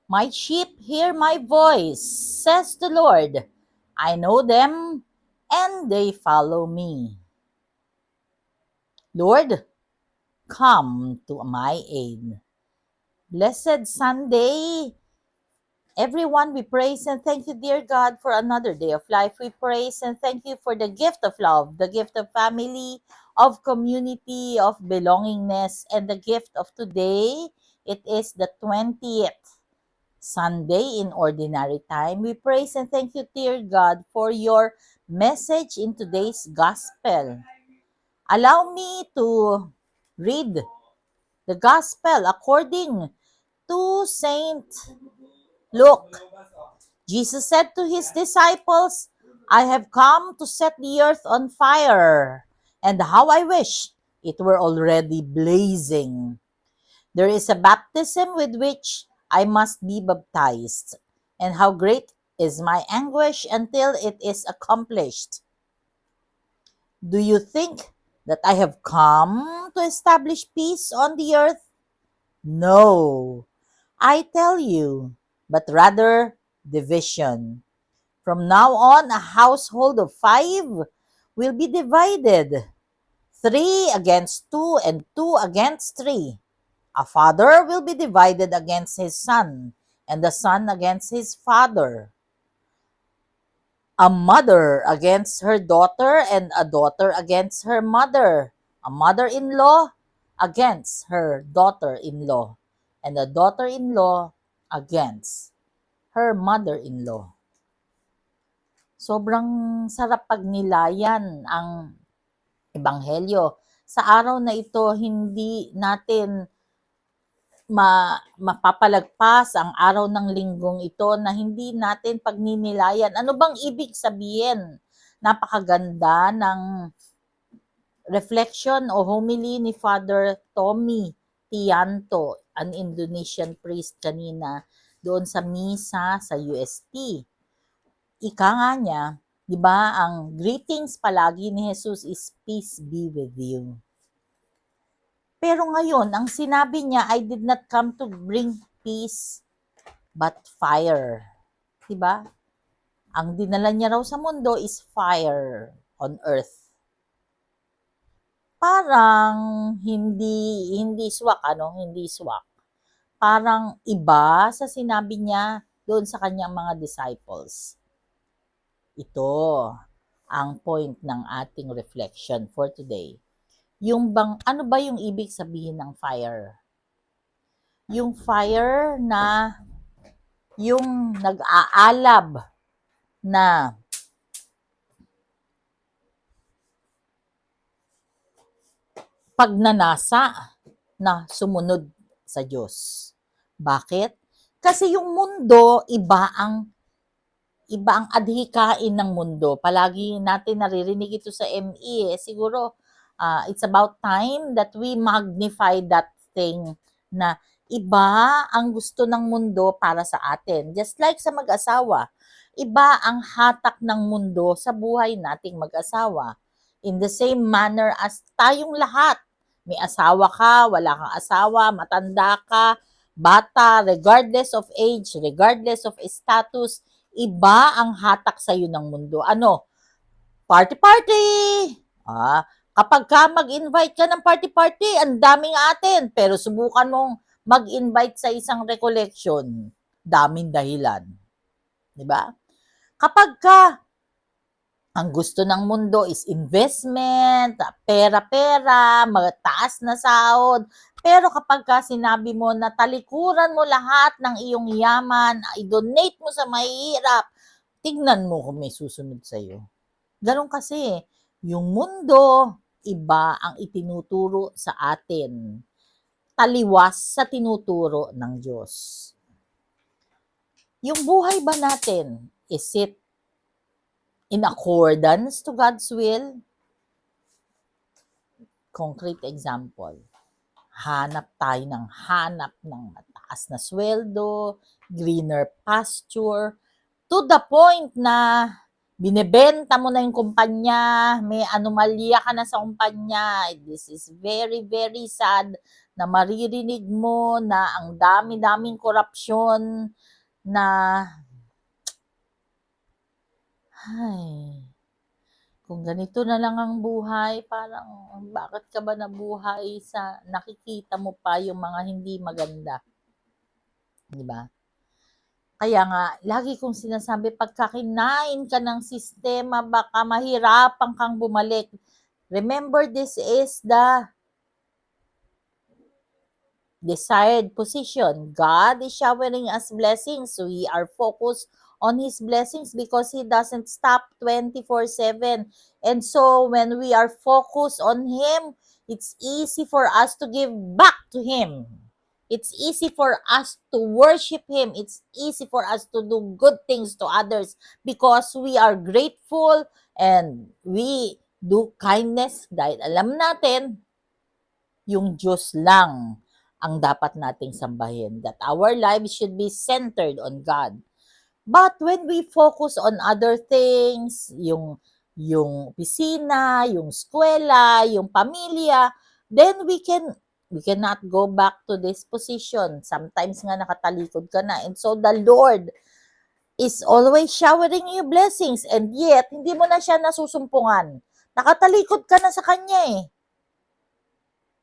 My sheep hear my voice, says the Lord. I know them, and they follow me. Lord, come to my aid. Blessed Sunday, everyone. We praise and thank you, dear God, for another day of life. We praise and thank you for the gift of love, the gift of family, of community, of belongingness, and the gift of today. It is the 20th Sunday in Ordinary Time. We praise and thank you, dear God, for your message in today's Gospel. Allow me to read the Gospel according to Saint Luke. Jesus said to his disciples, I have come to set the earth on fire, and how I wish it were already blazing. There is a baptism with which I must be baptized, and how great is my anguish until it is accomplished. Do you think that I have come to establish peace on the earth? No, I tell you, but rather division. From now on, a household of 5 will be divided, 3 against 2 and 2 against 3. A father will be divided against his son, and the son against his father. A mother against her daughter, and a daughter against her mother. A mother-in-law against her daughter-in-law, and a daughter-in-law against her mother-in-law. Sobrang sarap pagnilayan ang ebanghelyo. Sa araw na ito, hindi natin mapapalagpas ang araw ng linggong ito na hindi natin pagninilayan. Ano bang ibig sabihin? Napakaganda ng reflection o homily ni Father Tommy Tianto, an Indonesian priest kanina doon sa misa sa UST. Ika nga niya, di ba, ang greetings palagi ni Jesus is peace be with you. Pero ngayon, ang sinabi niya, I did not come to bring peace, but fire. Diba? Ang dinala niya raw sa mundo is fire on earth. Parang hindi swak, Hindi swak. Parang iba sa sinabi niya doon sa kanyang mga disciples. Ito ang point ng ating reflection for today. Ano ba yung ibig sabihin ng fire? Yung fire na yung nag-aalab na pagnanasa na sumunod sa Diyos. Bakit? Kasi yung mundo, iba ang adhikain ng mundo. Palagi natin naririnig ito sa ME. Siguro, it's about time that we magnify that thing na iba ang gusto ng mundo para sa atin. Just like sa mag-asawa, iba ang hatak ng mundo sa buhay nating mag-asawa. In the same manner as tayong lahat, may asawa ka, wala kang asawa, matanda ka, bata, regardless of age, regardless of status, iba ang hatak sa iyo ng mundo. Ano? Party-party! Kapag ka mag-invite ka ng party-party, ang daming atin. Pero subukan mong mag-invite sa isang recollection, daming dahilan. Diba? Kapag ka ang gusto ng mundo is investment, pera-pera, mataas na sahod. Pero kapag ka sinabi mo na talikuran mo lahat ng iyong yaman, i-donate mo sa mahihirap, tignan mo kung may susunod sa'yo. Ganon kasi, yung mundo, iba ang itinuturo sa atin. Taliwas sa tinuturo ng Diyos. Yung buhay ba natin, is it in accordance to God's will? Concrete example, hanap ng mataas na sweldo, greener pasture, to the point na binebenta mo na yung kumpanya, may anomalya ka na sa kumpanya. This is very, very sad na maririnig mo na ang dami-daming korupsyon na kung ganito na lang ang buhay, parang bakit ka ba nabuhay sa nakikita mo pa yung mga hindi maganda? 'Di ba? Kaya nga, lagi kong sinasabi, pagka kinain ka ng sistema, baka mahirapan kang bumalik. Remember, this is the desired position. God is showering us blessings. We are focused on His blessings because He doesn't stop 24/7. And so when we are focused on Him, it's easy for us to give back to Him. It's easy for us to worship Him. It's easy for us to do good things to others because we are grateful and we do kindness dahil alam natin yung Diyos lang ang dapat nating sambahin. That our lives should be centered on God. But when we focus on other things, yung opisina, yung eskwela, yung pamilya, then we cannot go back to this position. Sometimes nga nakatalikod ka na. And so the Lord is always showering you blessings and yet hindi mo na siya nasusumpungan. Nakatalikod ka na sa Kanya eh.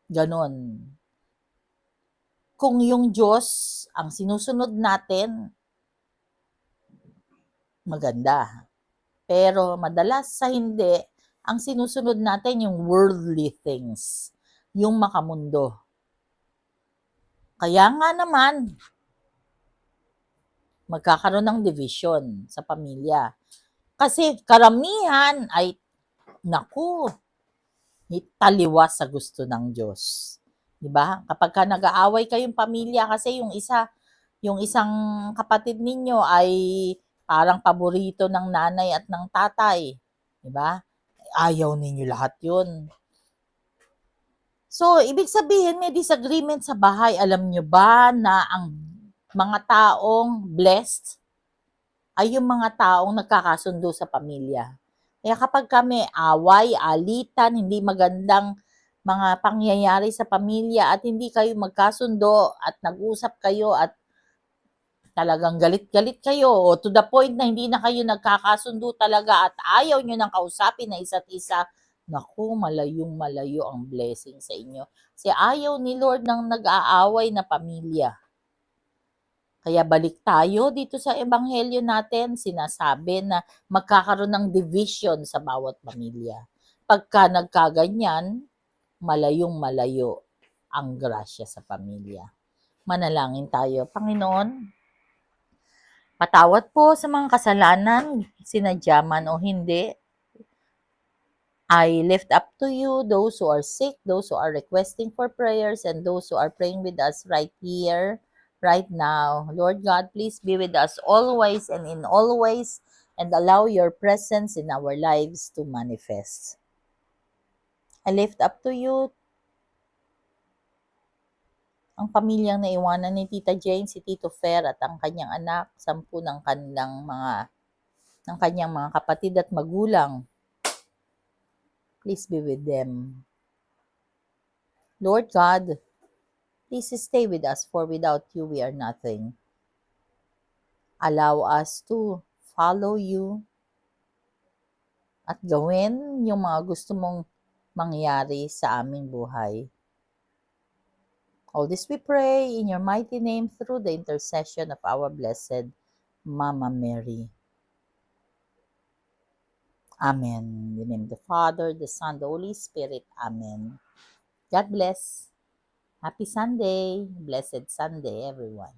Ganon. Kung yung Diyos ang sinusunod natin, maganda. Pero madalas sa hindi, ang sinusunod natin yung worldly things, yung makamundo. Kaya nga naman, magkakaroon ng division sa pamilya. Kasi karamihan ay, naku, taliwas sa gusto ng Diyos. 'Di ba? Kapag ka nag-aaway kayong pamilya kasi yung isang kapatid ninyo ay parang paborito ng nanay at ng tatay, 'di ba? Ayaw ninyo lahat 'yun. So, ibig sabihin may disagreement sa bahay. Alam nyo ba na ang mga taong blessed ay yung mga taong nagkakasundo sa pamilya. Kaya kapag kami away, alitan, hindi magandang mga pangyayari sa pamilya at hindi kayo magkasundo at nag-usap kayo at talagang galit-galit kayo o to the point na hindi na kayo nagkakasundo talaga at ayaw nyo nang kausapin na isa't isa, naku, malayong-malayo ang blessing sa inyo. Kasi ayaw ni Lord ng nag-aaway na pamilya. Kaya balik tayo dito sa ebanghelyo natin, sinasabi na magkakaroon ng division sa bawat pamilya. Pagka nagkaganyan, malayong-malayo ang grasya sa pamilya. Manalangin tayo. Panginoon, patawad po sa mga kasalanan, sinadya man o hindi. I lift up to you those who are sick, those who are requesting for prayers, and those who are praying with us right here, right now. Lord God, please be with us always and in all ways, and allow your presence in our lives to manifest. I lift up to you ang pamilyang naiwanan ni Tita Jane, si Tito Fer at ang kanyang anak, 10 ng kanyang mga kapatid at magulang. Please be with them. Lord God, please stay with us, for without you we are nothing. Allow us to follow you at gawin yung mga gusto mong mangyari sa aming buhay. All this we pray in your mighty name through the intercession of our blessed Mama Mary. Amen. In the name of the Father, the Son, the Holy Spirit. Amen. God bless. Happy Sunday. Blessed Sunday, everyone.